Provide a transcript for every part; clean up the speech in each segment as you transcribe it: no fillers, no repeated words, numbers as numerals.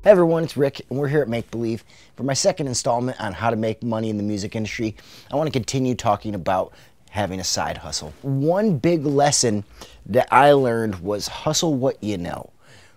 Hey everyone, it's Rick, and we're here at Make Believe. For my second installment on how to make money in the music industry, I want to continue talking about having a side hustle. One big lesson that I learned was hustle what you know.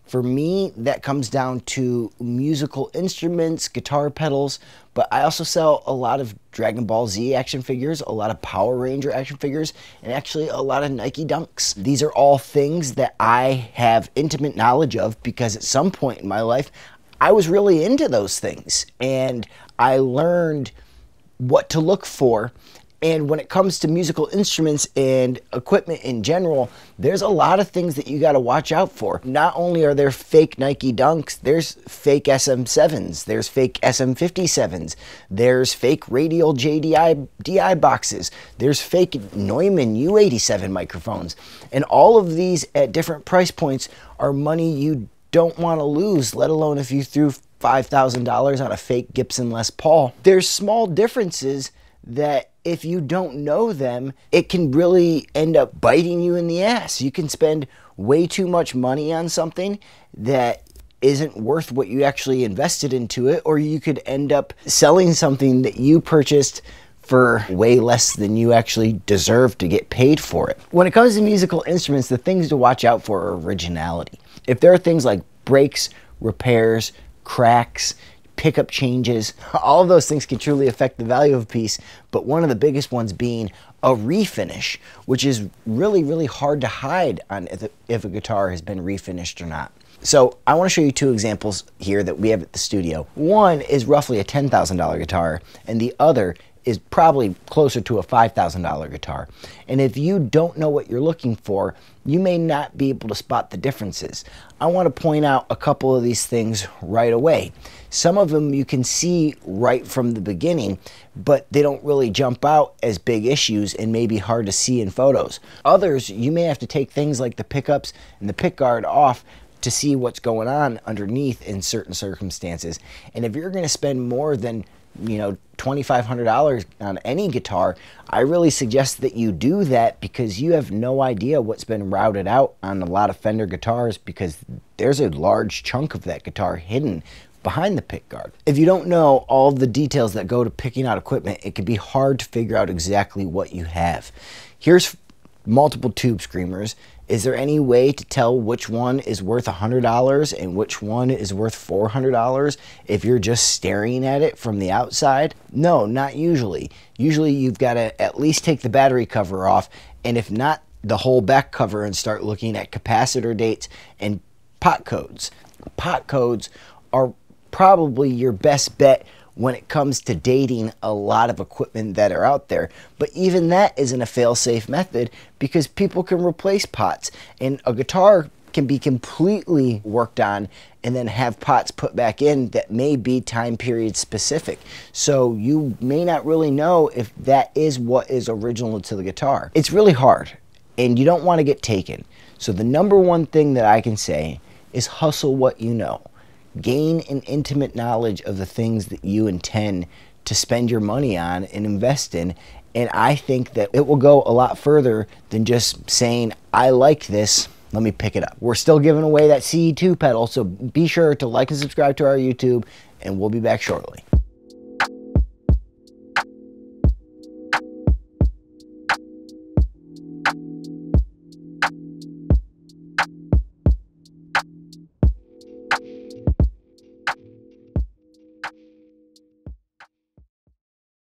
For me, that comes down to musical instruments, guitar pedals, but I also sell a lot of Dragon Ball Z action figures, a lot of Power Ranger action figures, and actually a lot of Nike Dunks. These are all things that I have intimate knowledge of because at some point in my life, I was really into those things and I learned what to look for. And when it comes to musical instruments and equipment in general, there's a lot of things that you got to watch out for. Not only are there fake Nike Dunks, there's fake SM7s, there's fake SM57s, there's fake Radial JDI DI boxes, there's fake Neumann U87 microphones. And all of these at different price points are money you don't want to lose, let alone if you threw $5,000 on a fake Gibson Les Paul. There's small differences that if you don't know them, it can really end up biting you in the ass. You can spend way too much money on something that isn't worth what you actually invested into it, or you could end up selling something that you purchased for way less than you actually deserve to get paid for it. When it comes to musical instruments, the things to watch out for are originality. If there are things like breaks, repairs, cracks, pickup changes, all of those things can truly affect the value of a piece, but one of the biggest ones being a refinish, which is really, really hard to hide on if a guitar has been refinished or not. So I want to show you two examples here that we have at the studio. One is roughly a $10,000 guitar, and the other is probably closer to a $5,000 guitar. And if you don't know what you're looking for, you may not be able to spot the differences. I want to point out a couple of these things right away. Some of them you can see right from the beginning, but they don't really jump out as big issues and may be hard to see in photos. Others, you may have to take things like the pickups and the pick guard off to see what's going on underneath in certain circumstances. And if you're going to spend more than $2,500 on any guitar, I really suggest that you do that because you have no idea what's been routed out on a lot of Fender guitars because there's a large chunk of that guitar hidden behind the pick guard. If you don't know all the details that go to picking out equipment, it can be hard to figure out exactly what you have. Here's multiple tube screamers. Is there any way to tell which one is worth $100 and which one is worth $400 if you're just staring at it from the outside? No, not usually. Usually you've got to at least take the battery cover off, and if not, the whole back cover, and start looking at capacitor dates and pot codes. Pot codes are probably your best bet when it comes to dating a lot of equipment that are out there. But even that isn't a fail-safe method because people can replace pots, and a guitar can be completely worked on and then have pots put back in that may be time period specific. So you may not really know if that is what is original to the guitar. It's really hard and you don't want to get taken. So the number one thing that I can say is hustle what you know. Gain an intimate knowledge of the things that you intend to spend your money on and invest in, and I think that it will go a lot further than just saying, I like this, let me pick it up. We're still giving away that CE2 pedal, so be sure to like and subscribe to our YouTube, and we'll be back shortly.